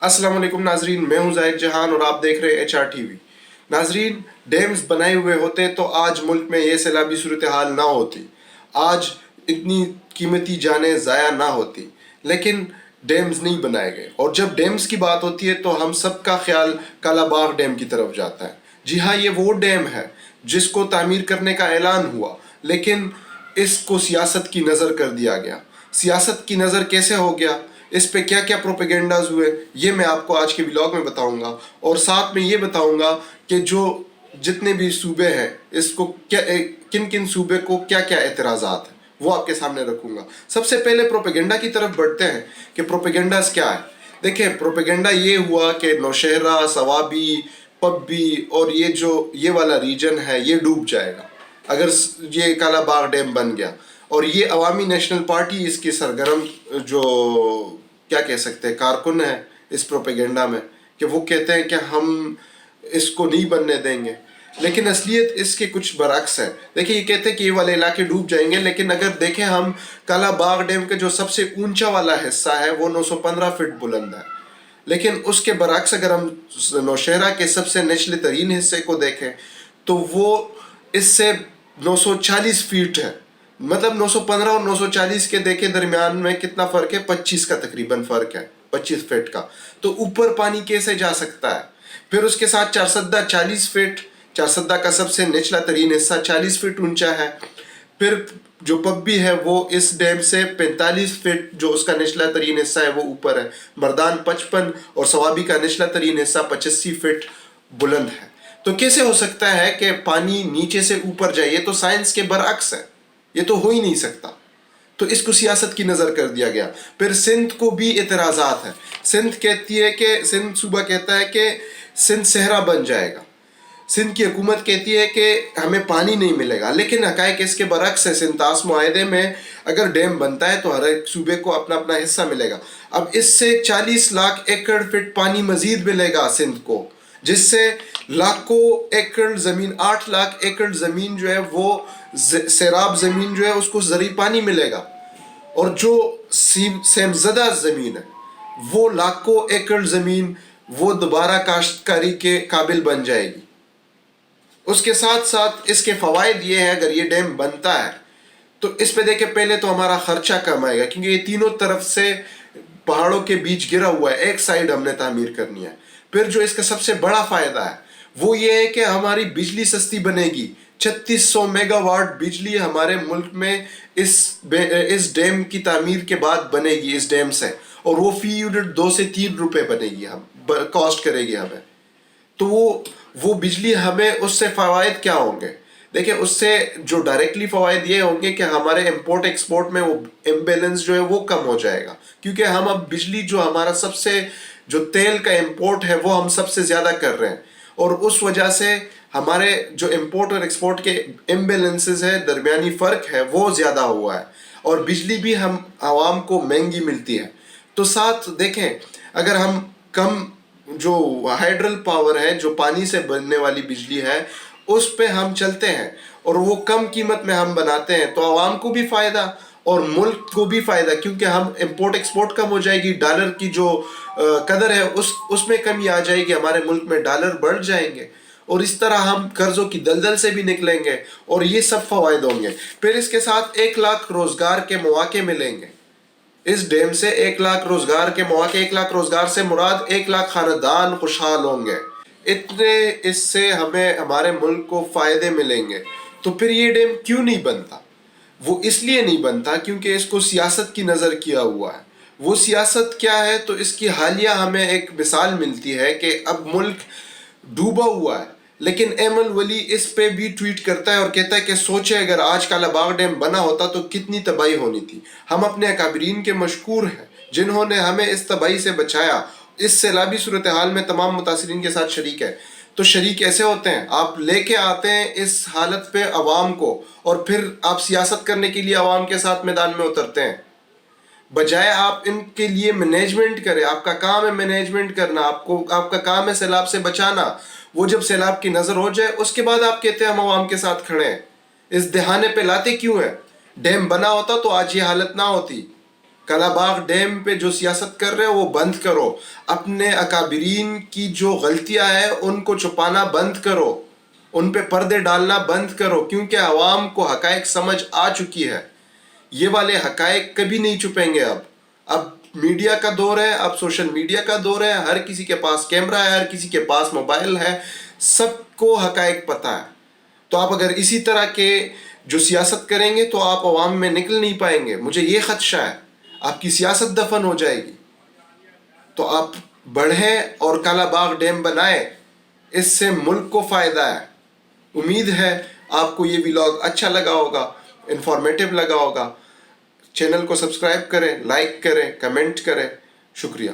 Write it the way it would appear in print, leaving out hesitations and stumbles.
अस्सलाम वालेकुम नाजरीन, मैं हूं जाहिद जहान और आप देख रहे हैं HR TV। नाजरीन, डैम्स बनाए हुए होते तो आज मुल्क में ये सैलाबी सूरत हाल ना होती, आज इतनी कीमती जानें ज़ाया ना होती, लेकिन डैम्स नहीं बनाए गए। और जब डैम्स की बात होती है तो हम सबका ख्याल कालाबाग डैम की तरफ जाता है। जी हाँ, ये वो डैम है जिसको तामीर करने का ऐलान हुआ, लेकिन इसको सियासत की नज़र कर दिया गया। सियासत की नज़र कैसे हो गया, इस पे क्या क्या प्रोपेगेंडाज हुए, ये मैं आपको आज के व्लॉग में बताऊंगा। और साथ में ये बताऊंगा कि जो जितने भी सूबे हैं, इसको क्या किन किन सूबे को क्या क्या एतराज़ात हैं, वो आपके सामने रखूंगा। सबसे पहले प्रोपेगेंडा की तरफ बढ़ते हैं कि प्रोपेगेंडाज क्या है। देखिए, प्रोपेगेंडा ये हुआ कि नौशहरा, सवाबी, पब्बी और ये वाला रीजन है, ये डूब जाएगा अगर ये काला बाग डैम बन गया। और ये अवामी नेशनल पार्टी इसकी सरगर्म जो क्या कह सकते हैं कारकुन है इस प्रोपेगेंडा में, कि वो कहते हैं कि हम इसको नहीं बनने देंगे, लेकिन असलियत इसके कुछ बरक्स है। देखिए, ये कहते हैं कि ये वाले इलाके डूब जाएंगे, लेकिन अगर देखें हम, काला बाग डैम का जो सबसे ऊंचा वाला हिस्सा है वो 915 फीट बुलंद है। लेकिन उसके बरक्स अगर हम नौशहरा के सबसे निचले तरीन हिस्से को देखें तो वो इससे 940 फीट है। मतलब 915 और 940 के देखे दरमियान में कितना फ़र्क है, 25 का तकरीबन फ़र्क है, 25 फीट का। तो ऊपर पानी कैसे जा सकता है। फिर उसके साथ चारसद्दा 40 फीट, चारसद्दा का सबसे निचला तरीन हिस्सा 40 फीट ऊंचा है। फिर जो पब्बी है वो इस डैम से 45 फीट जो उसका निचला तरीन हिस्सा है वो ऊपर है। मर्दान 55 और सवाबी का निचला तरीन हिस्सा 85 फीट बुलंद है। तो कैसे हो सकता है कि पानी नीचे से ऊपर जाए, ये तो साइंस के बरअक्स है, ये तो हो ही नहीं सकता। तो इसको सियासत की नज़र कर दिया गया। फिर सिंध को भी एतराज़ात है। सिंध कहती है कि, सिंध सूबा कहता है कि सिंध सहरा बन जाएगा। सिंध की हुकूमत कहती है कि हमें पानी नहीं मिलेगा, लेकिन हकायक इसके बरक्स है। सिंतास मुआहदे में अगर डैम बनता है तो हर एक सूबे को अपना अपना हिस्सा मिलेगा। अब इससे 40 लाख एकड़ फीट पानी मजीद मिलेगा सिंध को, जिससे लाखों एकड़ ज़मीन, 8 लाख एकड़ ज़मीन जो है वो सैराब ज़मीन जो है उसको ज़री पानी मिलेगा। और जो सेमज़दा ज़मीन है वो लाखों एकड़ ज़मीन वो दोबारा काश्तकारी के काबिल बन जाएगी। उसके साथ साथ इसके फ़वाइद ये है, अगर ये डैम बनता है तो इस पे देखें, पहले तो हमारा ख़र्चा कम आएगा क्योंकि ये तीनों तरफ से पहाड़ों के बीच गिरा हुआ है, एक साइड हमने तामीर करनी है। फिर जो इसका सबसे बड़ा फ़ायदा है वो ये है कि हमारी बिजली सस्ती बनेगी। 3600 मेगावाट बिजली हमारे मुल्क में इस डैम की तामीर के बाद बनेगी इस डैम से, और वो फी यूनिट 2 से 3 रुपए बनेगी, हम कॉस्ट करेगी हमें। तो वो बिजली हमें, उससे फ़वाइद क्या होंगे। देखिए, उससे जो डायरेक्टली फ़वाइद ये होंगे कि हमारे इंपोर्ट एक्सपोर्ट में वो इम्बेलेंस जो है वो कम हो जाएगा, क्योंकि हम अब बिजली जो हमारा सबसे, जो तेल का इंपोर्ट है वो हम सबसे ज़्यादा कर रहे हैं, और उस वजह से हमारे जो इंपोर्ट और एक्सपोर्ट के इम्बेलेंसेस है, दरमियानी फ़र्क है, वो ज़्यादा हुआ है, और बिजली भी हम आवाम को महंगी मिलती है। तो साथ देखें, अगर हम कम जो हाइड्रल पावर है, जो पानी से बनने वाली बिजली है, उस पे हम चलते हैं और वो कम कीमत में हम बनाते हैं, तो आवाम को भी फ़ायदा और मुल्क को भी फ़ायदा, क्योंकि हम इंपोर्ट एक्सपोर्ट कम हो जाएगी, डॉलर की जो कदर है उसमें कमी आ जाएगी, हमारे मुल्क में डॉलर बढ़ जाएंगे, और इस तरह हम कर्ज़ों की दलदल से भी निकलेंगे, और ये सब फ़वाइद होंगे। फिर इसके साथ 1 लाख रोज़गार के मौके मिलेंगे। इस डैम से 1 लाख रोजगार के मौके, 1 लाख रोजगार से मुराद 1 लाख खानदान खुशहाल होंगे। इतने इससे हमें, हमारे मुल्क को फायदे मिलेंगे। तो फिर ये डैम क्यों नहीं बनता? वो इसलिए नहीं बनता क्योंकि इसको सियासत की नज़र किया हुआ है। वो सियासत क्या है, तो इसकी हालिया हमें एक मिसाल मिलती है कि अब मुल्क डूबा हुआ है, लेकिन एमल वली इस पे भी ट्वीट करता है और कहता है कि सोचे अगर आज काला बाग डैम बना होता तो कितनी तबाही होनी थी। हम अपने अकाबरीन के मशकूर हैं जिन्होंने हमें इस तबाही से बचाया। इस सैलाबी सूरत हाल में तमाम मुतासरीन के साथ शरीक है। तो शरीक ऐसे होते हैं, आप लेके आते हैं इस हालत पे अवाम को, और फिर आप सियासत करने के लिए अवाम के साथ मैदान में उतरते हैं, बजाय आप इनके लिए मैनेजमेंट करें। आपका काम है मैनेजमेंट करना, आपका काम है सैलाब से बचाना। वो जब सैलाब की नज़र हो जाए उसके बाद आप कहते हैं हम अवाम के साथ खड़े हैं। इस दहाने पे लाते क्यों हैं? डैम बना होता तो आज ये हालत ना होती। کالا باغ ڈیم پہ جو سیاست کر رہے ہو وہ بند کرو. اپنے اکابرین کی جو غلطیاں ہیں ان کو چھپانا بند کرو, ان پہ پردے ڈالنا بند کرو, کیونکہ عوام کو حقائق سمجھ آ چکی ہے. یہ والے حقائق کبھی نہیں چھپیں گے. اب میڈیا کا دور ہے, اب سوشل میڈیا کا دور ہے, ہر کسی کے پاس کیمرہ ہے, ہر کسی کے پاس موبائل ہے, سب کو حقائق پتہ ہے. تو آپ اگر اسی طرح کے جو سیاست کریں گے تو آپ عوام میں نکل نہیں پائیں گے. مجھے یہ خدشہ ہے, آپ کی سیاست دفن ہو جائے گی. تو آپ بڑھیں اور کالا باغ ڈیم بنائیں, اس سے ملک کو فائدہ ہے. امید ہے آپ کو یہ ولاگ اچھا لگا ہوگا, انفارمیٹیو لگا ہوگا. چینل کو سبسکرائب کریں, لائک کریں, کمنٹ کریں. شکریہ.